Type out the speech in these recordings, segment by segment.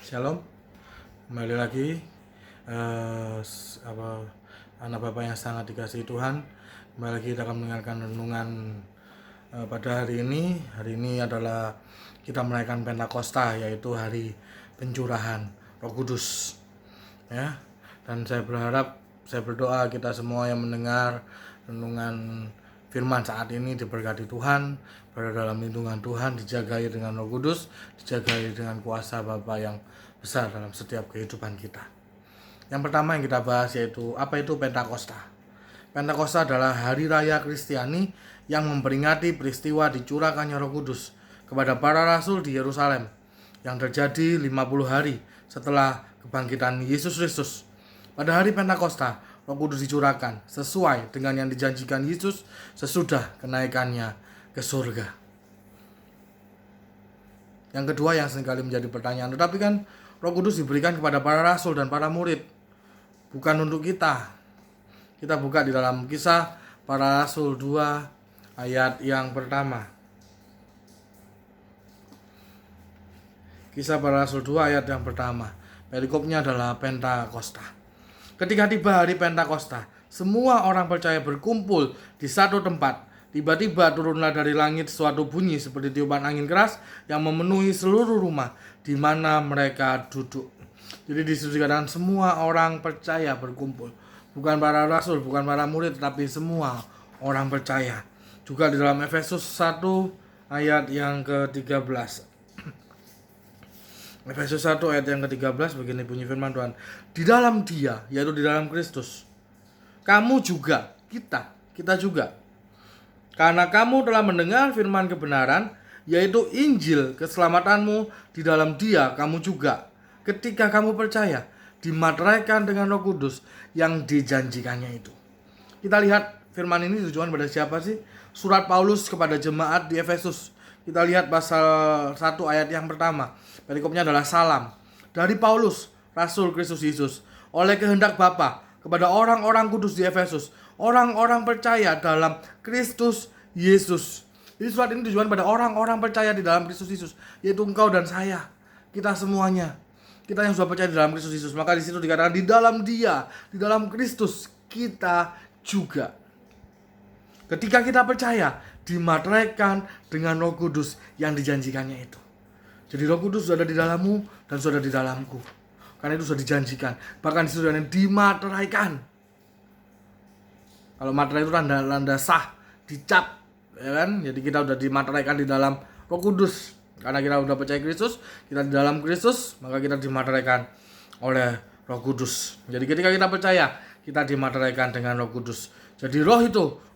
Shalom, kembali lagi anak Bapak yang sangat dikasihi Tuhan. Kembali lagi kita akan mendengarkan renungan pada hari ini. Hari ini adalah kita merayakan Pentakosta, yaitu hari pencurahan Roh Kudus. Ya, dan saya berdoa kita semua yang mendengar renungan firman saat ini diberkati Tuhan, berada dalam lindungan Tuhan, dijagai dengan Roh Kudus, dijagai dengan kuasa Bapa yang besar dalam setiap kehidupan kita. Yang pertama yang kita bahas yaitu apa itu Pentakosta. Pentakosta adalah hari raya Kristiani yang memperingati peristiwa dicurahkannya Roh Kudus kepada para rasul di Yerusalem yang terjadi 50 hari setelah kebangkitan Yesus Kristus. Pada hari Pentakosta, Roh Kudus dicurahkan sesuai dengan yang dijanjikan Yesus sesudah kenaikannya ke surga. Yang kedua yang seringkali menjadi pertanyaan, tetapi kan Roh Kudus diberikan kepada para rasul dan para murid, bukan untuk kita. Kita buka di dalam Kisah Para Rasul 2 ayat yang pertama. Kisah Para Rasul 2 ayat yang pertama. Perikopnya adalah Pentakosta. Ketika tiba hari Pentakosta, semua orang percaya berkumpul di satu tempat. Tiba-tiba turunlah dari langit suatu bunyi seperti tiupan angin keras yang memenuhi seluruh rumah di mana mereka duduk. Jadi disitu dikatakan semua orang percaya berkumpul. Bukan para rasul, bukan para murid, tetapi semua orang percaya. Juga di dalam Efesus 1 ayat yang ke-13. Efesus 1 ayat yang ke-13 begini bunyi firman Tuhan. Di dalam Dia, yaitu di dalam Kristus, kamu juga, kita juga. Karena kamu telah mendengar firman kebenaran, yaitu Injil keselamatanmu, di dalam Dia kamu juga, ketika kamu percaya, dimateraikan dengan Roh Kudus yang dijanjikannya itu. Kita lihat firman ini tujuan pada siapa sih? Surat Paulus kepada jemaat di Efesus. Kita lihat pasal 1 ayat yang pertama. Perikopnya adalah salam dari Paulus, Rasul Kristus Yesus, oleh kehendak Bapa kepada orang-orang kudus di Efesus, orang-orang percaya dalam Kristus Yesus. Jadi surat ini tujuan pada orang-orang percaya di dalam Kristus Yesus, yaitu engkau dan saya, kita semuanya. Kita yang sudah percaya di dalam Kristus Yesus. Maka di situ dikatakan di dalam Dia, di dalam Kristus kita juga. Ketika kita percaya, dimateraikan dengan Roh Kudus yang dijanjikannya itu. Jadi Roh Kudus sudah ada di dalammu dan sudah ada di dalamku. Karena itu sudah dijanjikan. Bahkan di situ ada dimateraikan. Kalau materai itu tanda sah, dicap, ya kan? Jadi kita sudah dimateraikan di dalam Roh Kudus. Karena kita sudah percaya Kristus, kita di dalam Kristus, maka kita dimateraikan oleh Roh Kudus. Jadi ketika kita percaya, kita dimateraikan dengan Roh Kudus. Jadi Roh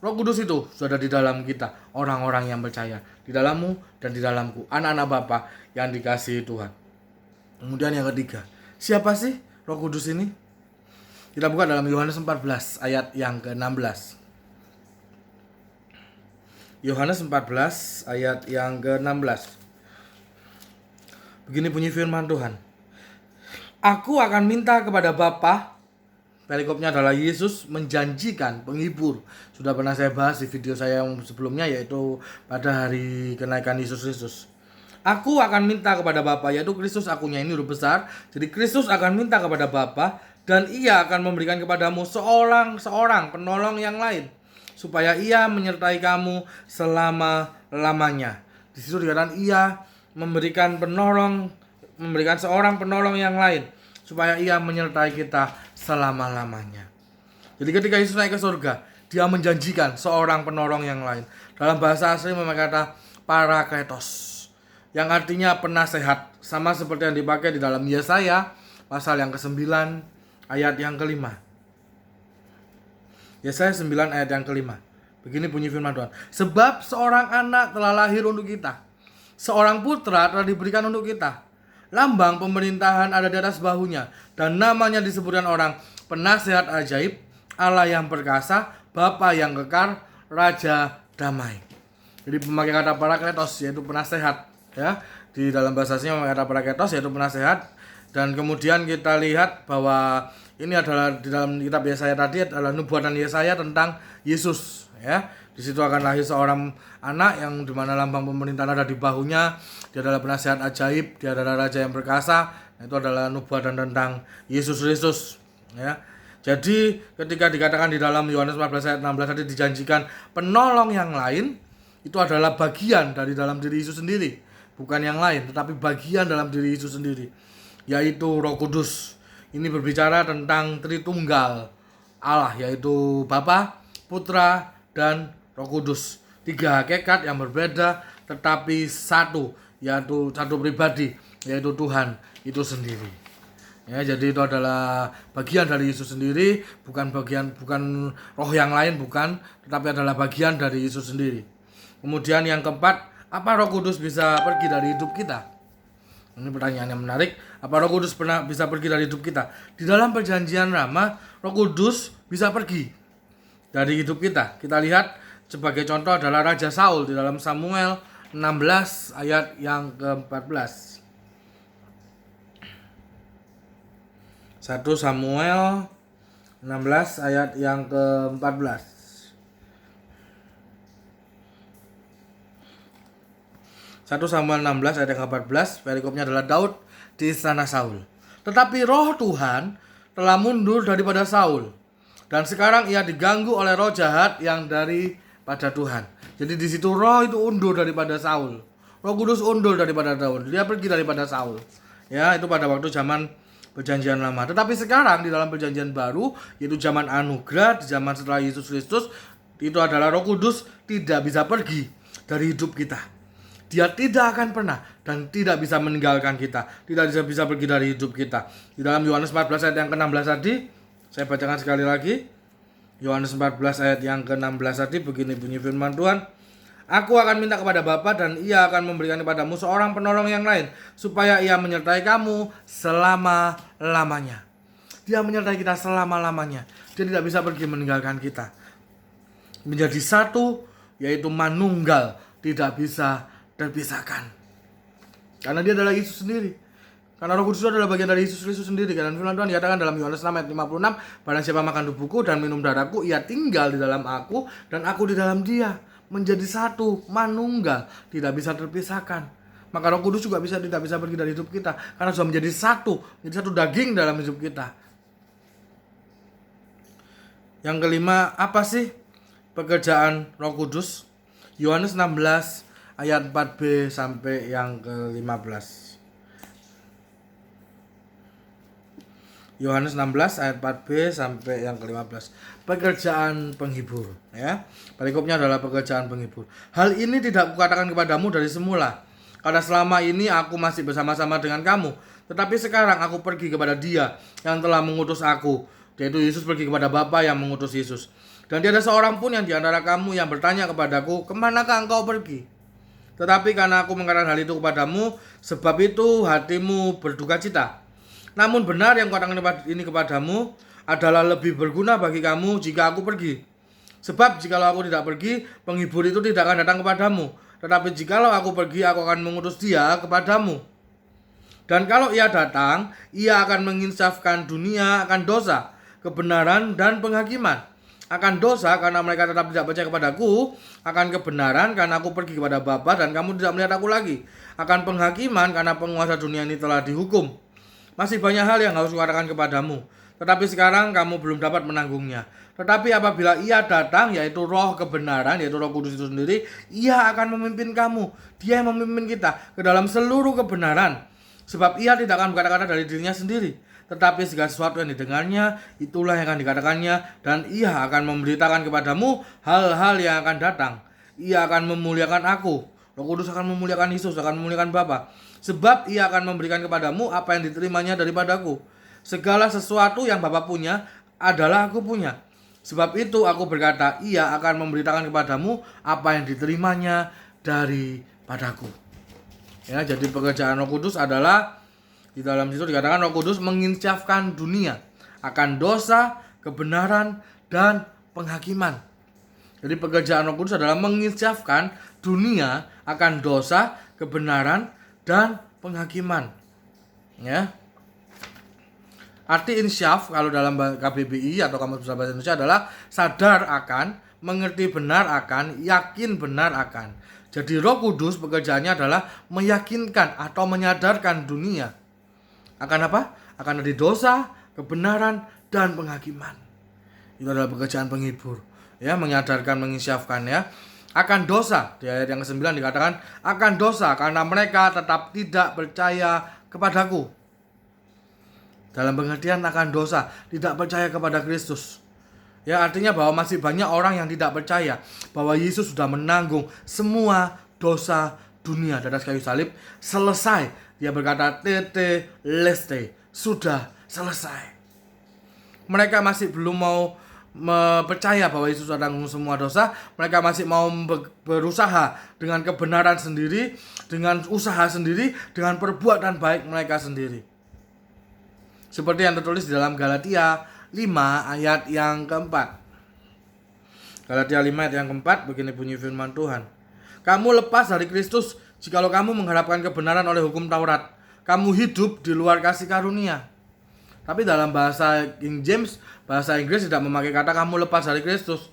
Kudus itu sudah di dalam kita, orang-orang yang percaya, di dalammu dan di dalamku, anak-anak Bapa yang dikasihi Tuhan. Kemudian yang ketiga, siapa sih Roh Kudus ini? Kita buka dalam Yohanes 14 ayat yang ke-16. Yohanes 14 ayat yang ke-16. Begini bunyi firman Tuhan. Aku akan minta kepada Bapa, perikopnya adalah Yesus menjanjikan penghibur. Sudah pernah saya bahas di video saya yang sebelumnya, yaitu pada hari kenaikan Yesus Kristus. Aku akan minta kepada Bapa, yaitu Kristus, akunya ini huruf besar. Jadi Kristus akan minta kepada Bapa, dan Ia akan memberikan kepadamu seorang penolong yang lain, supaya Ia menyertai kamu selama-lamanya. Di situ dikatakan Ia memberikan seorang penolong yang lain, supaya Ia menyertai kita selama-lamanya. Jadi ketika Yesus naik ke surga, Dia menjanjikan seorang penolong yang lain. Dalam bahasa asli memakai kata parakletos, yang artinya penasehat, sama seperti yang dipakai di dalam Yesaya pasal yang ke-9 ayat yang ke-5. Yesaya 9 ayat yang ke-5. Begini bunyi firman Tuhan. Sebab seorang anak telah lahir untuk kita, seorang putra telah diberikan untuk kita. Lambang pemerintahan ada di atas bahunya, dan namanya disebutkan orang penasehat ajaib, Allah yang perkasa, Bapa yang kekal, Raja damai. Jadi pemakai kata parakletos, yaitu penasehat, ya. Di dalam bahasa aslinya memakai kata parakletos, yaitu penasehat. Dan kemudian kita lihat bahwa ini adalah di dalam kitab Yesaya tadi adalah nubuatan Yesaya tentang Yesus, ya. Di situ akan lahir seorang anak yang dimana lambang pemerintahan ada di bahunya. Dia adalah penasihat ajaib, dia adalah raja yang perkasa. Itu adalah nubuatan tentang Yesus Kristus, ya. Jadi ketika dikatakan di dalam Yohanes 14 ayat 16 tadi dijanjikan penolong yang lain, itu adalah bagian dari dalam diri Yesus sendiri, bukan yang lain, tetapi bagian dalam diri Yesus sendiri, yaitu Roh Kudus. Ini berbicara tentang Tritunggal Allah, yaitu Bapa, Putra, dan Roh Kudus. 3 hakikat yang berbeda tetapi satu, yaitu satu pribadi, yaitu Tuhan itu sendiri. Ya, jadi itu adalah bagian dari Yesus sendiri, bukan roh yang lain, bukan, tetapi adalah bagian dari Yesus sendiri. Kemudian yang keempat, apa Roh Kudus bisa pergi dari hidup kita? Ini pertanyaan yang menarik. Apa Roh Kudus bisa pergi dari hidup kita? Di dalam perjanjian lama, Roh Kudus bisa pergi dari hidup kita. Kita lihat sebagai contoh adalah Raja Saul di dalam Samuel 16 ayat yang ke-14. 1 Samuel 16 ayat yang ke-14. 1 Samuel 16 ayat yang ke-14, perikopnya adalah Daud di istana Saul. Tetapi roh Tuhan telah mundur daripada Saul, dan sekarang ia diganggu oleh roh jahat yang daripada Tuhan. Jadi di situ roh itu undur daripada Saul. Roh Kudus undur daripada Daud. Dia pergi daripada Saul. Ya, itu pada waktu zaman Perjanjian Lama. Tetapi sekarang di dalam Perjanjian Baru, yaitu zaman anugerah, di zaman setelah Yesus Kristus, itu adalah Roh Kudus tidak bisa pergi dari hidup kita. Dia tidak akan pernah dan tidak bisa meninggalkan kita, tidak bisa pergi dari hidup kita. Di dalam Yohanes 14 ayat yang ke-16 tadi, saya bacakan sekali lagi. Yohanes 14 ayat yang ke-16 tadi, begini bunyi firman Tuhan. Aku akan minta kepada Bapa dan ia akan memberikan kepadamu seorang penolong yang lain, supaya ia menyertai kamu selama-lamanya. Dia menyertai kita selama-lamanya. Dia tidak bisa pergi meninggalkan kita. Menjadi satu, yaitu manunggal, tidak bisa terpisahkan. Karena dia adalah Yesus sendiri. Karena Roh Kudus adalah bagian dari Yesus Kristus sendiri. Karena firman Tuhan dikatakan dalam Yohanes 6 ayat 56, barang siapa makan tubuhku dan minum darahku, ia tinggal di dalam aku dan aku di dalam dia. Menjadi satu, manunggal, tidak bisa terpisahkan. Maka Roh Kudus juga tidak bisa pergi dari hidup kita, karena sudah menjadi satu daging dalam hidup kita. Yang kelima, apa sih pekerjaan Roh Kudus? Yohanes 16 ayat 4b sampai yang ke-15. Yohanes 16 ayat 4b sampai yang ke-15. Pekerjaan penghibur, ya. Perikopnya adalah pekerjaan penghibur. Hal ini tidak kukatakan kepadamu dari semula, karena selama ini aku masih bersama-sama dengan kamu. Tetapi sekarang aku pergi kepada Dia yang telah mengutus aku, yaitu Yesus pergi kepada Bapa yang mengutus Yesus. Dan tiada seorang pun yang di antara kamu yang bertanya kepadaku, kemanakah engkau pergi? Tetapi karena aku mengatakan hal itu kepadamu, sebab itu hatimu berduka cita. Namun benar yang kukatakan ini kepadamu adalah lebih berguna bagi kamu jika aku pergi. Sebab jikalau aku tidak pergi, penghibur itu tidak akan datang kepadamu. Tetapi jikalau aku pergi, aku akan mengutus dia kepadamu. Dan kalau ia datang, ia akan menginsafkan dunia akan dosa, kebenaran, dan penghakiman. Akan dosa karena mereka tetap tidak percaya kepadaku, akan kebenaran karena aku pergi kepada Bapa dan kamu tidak melihat aku lagi, akan penghakiman karena penguasa dunia ini telah dihukum. Masih banyak hal yang harus kukatakan kepadamu, tetapi sekarang kamu belum dapat menanggungnya. Tetapi apabila ia datang, yaitu roh kebenaran, yaitu Roh Kudus itu sendiri, ia akan memimpin kamu. Dia yang memimpin kita ke dalam seluruh kebenaran. Sebab ia tidak akan berkata-kata dari dirinya sendiri, tetapi segala sesuatu yang didengarnya, itulah yang akan dikatakannya. Dan ia akan memberitakan kepadamu hal-hal yang akan datang. Ia akan memuliakan aku. Roh Kudus akan memuliakan Yesus, akan memuliakan Bapa. Sebab ia akan memberikan kepadamu apa yang diterimanya daripadaku. Segala sesuatu yang Bapa punya adalah aku punya. Sebab itu aku berkata, ia akan memberitakan kepadamu apa yang diterimanya daripadaku. Ya, jadi pekerjaan Roh Kudus adalah, di dalam situ dikatakan Roh Kudus menginsafkan dunia akan dosa, kebenaran, dan penghakiman. Jadi pekerjaan Roh Kudus adalah menginsafkan dunia akan dosa, kebenaran, dan penghakiman. Ya. Arti insyaf kalau dalam KBBI atau Kamus Besar Bahasa Indonesia adalah sadar akan, mengerti benar akan, yakin benar akan. Jadi Roh Kudus pekerjaannya adalah meyakinkan atau menyadarkan dunia akan apa? Akan ada dosa, kebenaran, dan penghakiman. Itu adalah pekerjaan penghibur, ya, menyadarkan, menginsyafkan, ya. Akan dosa, di ayat yang ke-9 dikatakan akan dosa karena mereka tetap tidak percaya kepadaku. Dalam pengertian akan dosa, tidak percaya kepada Kristus. Ya, artinya bahwa masih banyak orang yang tidak percaya bahwa Yesus sudah menanggung semua dosa dunia di atas kayu salib. Selesai. Dia berkata, tetelestai, sudah selesai. Mereka masih belum mau percaya bahwa Yesus sudah menanggung semua dosa. Mereka masih mau berusaha dengan kebenaran sendiri, dengan usaha sendiri, dengan perbuatan baik mereka sendiri. Seperti yang tertulis di dalam Galatia 5 ayat yang keempat. Galatia 5 ayat yang keempat, begini bunyi firman Tuhan. Kamu lepas dari Kristus jikalau kamu mengharapkan kebenaran oleh hukum Taurat. Kamu hidup di luar kasih karunia. Tapi dalam bahasa King James, bahasa Inggris tidak memakai kata kamu lepas dari Kristus.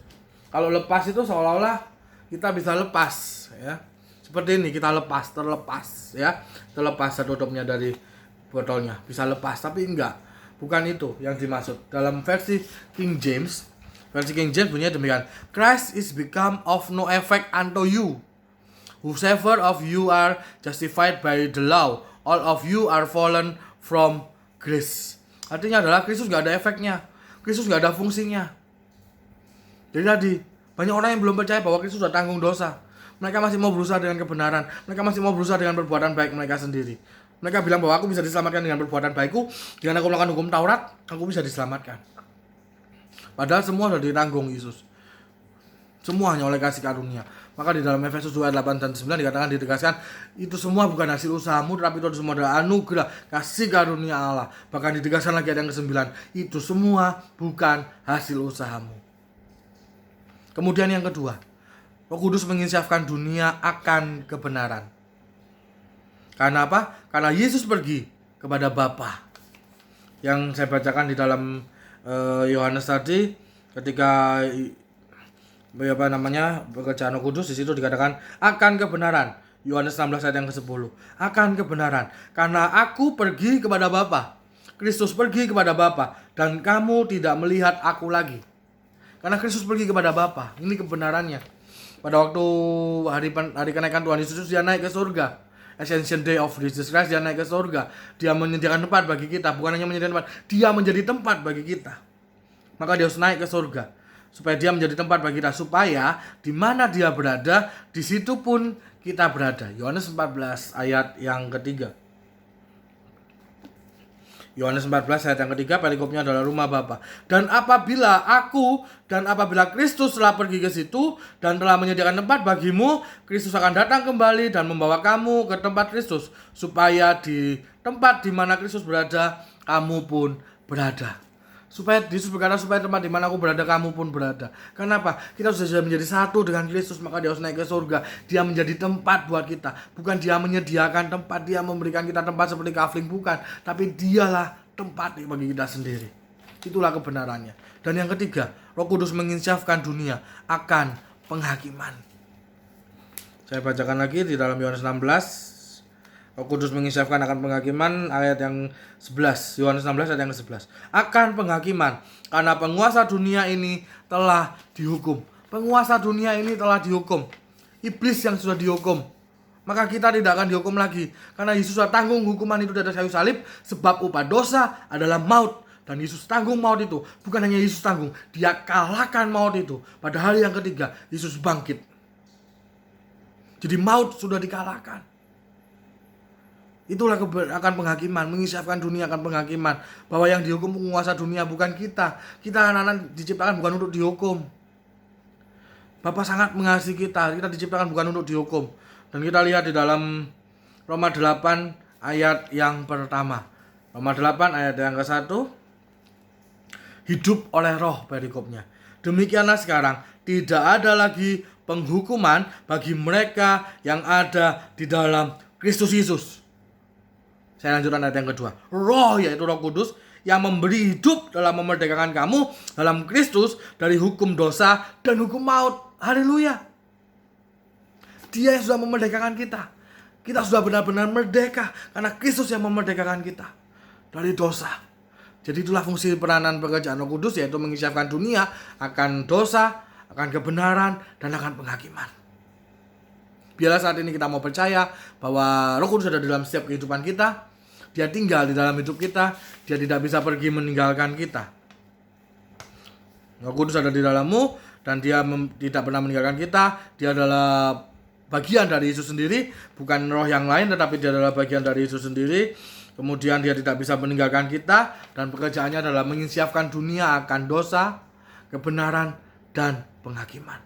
Kalau lepas itu seolah-olah kita bisa lepas, ya. Seperti ini, kita lepas, terlepas, ya. Terlepas tutupnya dari botolnya, bisa lepas, tapi enggak. Bukan itu yang dimaksud. Dalam versi King James bunyinya demikian. Christ is become of no effect unto you. Whosoever of you are justified by the law, all of you are fallen from grace. Artinya adalah Kristus gak ada efeknya, Kristus gak ada fungsinya. Jadi tadi, banyak orang yang belum percaya bahwa Kristus sudah tanggung dosa. Mereka masih mau berusaha dengan kebenaran, mereka masih mau berusaha dengan perbuatan baik mereka sendiri. Mereka bilang bahwa aku bisa diselamatkan dengan perbuatan baikku, dengan aku melakukan hukum Taurat, aku bisa diselamatkan. Padahal semua sudah ditanggung Yesus. Semuanya oleh kasih karunia. Maka di dalam Efesus 2 ayat 8 dan 9 dikatakan, ditegaskan, itu semua bukan hasil usahamu, tetapi itu semua adalah anugerah kasih karunia Allah. Bahkan ditegaskan lagi ayat yang ke-9, itu semua bukan hasil usahamu. Kemudian yang kedua, Roh Kudus menginsyafkan dunia akan kebenaran. Karena apa? Karena Yesus pergi kepada Bapa. Yang saya bacakan di dalam Yohanes tadi, ketika pekerjaan Roh Kudus, di situ dikatakan akan kebenaran. Yohanes 16 ayat yang ke-10. Akan kebenaran. Karena aku pergi kepada Bapa. Kristus pergi kepada Bapa dan kamu tidak melihat aku lagi. Karena Kristus pergi kepada Bapa. Ini kebenarannya. Pada waktu hari kenaikan Tuhan Yesus, dia naik ke surga. Ascension Day of Jesus Christ, dia naik ke surga. Dia menyediakan tempat bagi kita. Bukan hanya menyediakan tempat, dia menjadi tempat bagi kita. Maka dia harus naik ke surga supaya dia menjadi tempat bagi kita, supaya di mana dia berada, di situ pun kita berada. Yohanes 14 ayat yang ketiga. Yohanes 14 ayat yang ketiga, perikopnya adalah rumah Bapa. Dan apabila Kristus telah pergi ke situ dan telah menyediakan tempat bagimu, Kristus akan datang kembali dan membawa kamu ke tempat Kristus, supaya di tempat di mana Kristus berada, kamu pun berada. Supaya Yesus berkata, supaya tempat di mana aku berada, kamu pun berada. Kenapa? Kita sudah menjadi satu dengan Kristus, maka dia harus naik ke surga. Dia menjadi tempat buat kita. Bukan dia menyediakan tempat, dia memberikan kita tempat seperti kafling, bukan. Tapi dialah tempat bagi kita sendiri. Itulah kebenarannya. Dan yang ketiga, Roh Kudus menginsyafkan dunia akan penghakiman. Saya bacakan lagi di dalam Yohanes 16. Roh Kudus menginsyafkan akan penghakiman, ayat yang 11. Yohanes 16 ayat yang ke-11. Akan penghakiman, karena penguasa dunia ini telah dihukum. Penguasa dunia ini telah dihukum. Iblis yang sudah dihukum. Maka kita tidak akan dihukum lagi, karena Yesus sudah tanggung hukuman itu di atas kayu salib. Sebab upah dosa adalah maut. Dan Yesus tanggung maut itu. Bukan hanya Yesus tanggung, dia kalahkan maut itu. Pada hari yang ketiga, Yesus bangkit. Jadi maut sudah dikalahkan. Itulah akan penghakiman, menginsyafkan dunia akan penghakiman. Bahwa yang dihukum penguasa dunia bukan kita. Kita anak-anak diciptakan bukan untuk dihukum. Bapa sangat mengasihi kita. Kita diciptakan bukan untuk dihukum. Dan kita lihat di dalam Roma 8 ayat yang pertama. Roma 8 ayat yang ke-1. Hidup oleh roh, perikopnya. Demikianlah sekarang tidak ada lagi penghukuman bagi mereka yang ada di dalam Kristus Yesus. Saya lanjutkan ayat yang kedua. Roh, yaitu Roh Kudus, yang memberi hidup dalam memerdekakan kamu dalam Kristus dari hukum dosa dan hukum maut. Haleluya. Dia yang sudah memerdekakan kita. Kita sudah benar-benar merdeka karena Kristus yang memerdekakan kita dari dosa. Jadi itulah fungsi peranan pekerjaan Roh Kudus, yaitu menyiapkan dunia akan dosa, akan kebenaran, dan akan penghakiman. Biarlah saat ini kita mau percaya bahwa Roh Kudus ada di dalam setiap kehidupan kita. Dia tinggal di dalam hidup kita. Dia tidak bisa pergi meninggalkan kita. Roh Kudus ada di dalammu dan dia tidak pernah meninggalkan kita. Dia adalah bagian dari Yesus sendiri, bukan roh yang lain, tetapi dia adalah bagian dari Yesus sendiri. Kemudian dia tidak bisa meninggalkan kita dan pekerjaannya adalah menyiapkan dunia akan dosa, kebenaran, dan penghakiman.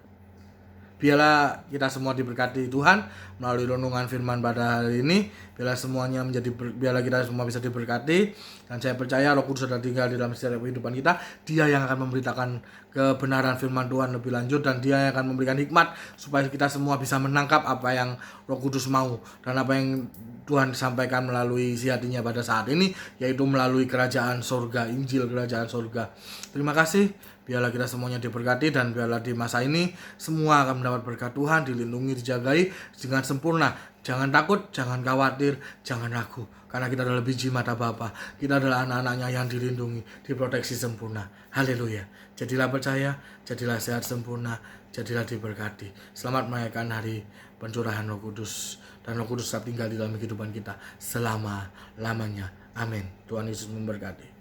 Biarlah kita semua diberkati Tuhan melalui renungan firman pada hari ini. Biarlah kita semua bisa diberkati. Dan saya percaya Roh Kudus sudah tinggal di dalam setiap kehidupan kita. Dia yang akan memberitakan kebenaran firman Tuhan lebih lanjut. Dan dia yang akan memberikan hikmat supaya kita semua bisa menangkap apa yang Roh Kudus mau. Dan apa yang Tuhan sampaikan melalui isi hatinya pada saat ini, yaitu melalui kerajaan sorga, Injil kerajaan sorga. Terima kasih. Biarlah kita semuanya diberkati dan biarlah di masa ini semua akan mendapat berkat Tuhan, dilindungi, dijagai dengan sempurna. Jangan takut, jangan khawatir, jangan ragu. Karena kita adalah biji mata Bapa. Kita adalah anak-anaknya yang dilindungi, diproteksi sempurna. Haleluya. Jadilah percaya, jadilah sehat sempurna, jadilah diberkati. Selamat merayakan hari pencurahan Roh Kudus. Dan Roh Kudus tetap tinggal di dalam kehidupan kita selama-lamanya. Amin. Tuhan Yesus memberkati.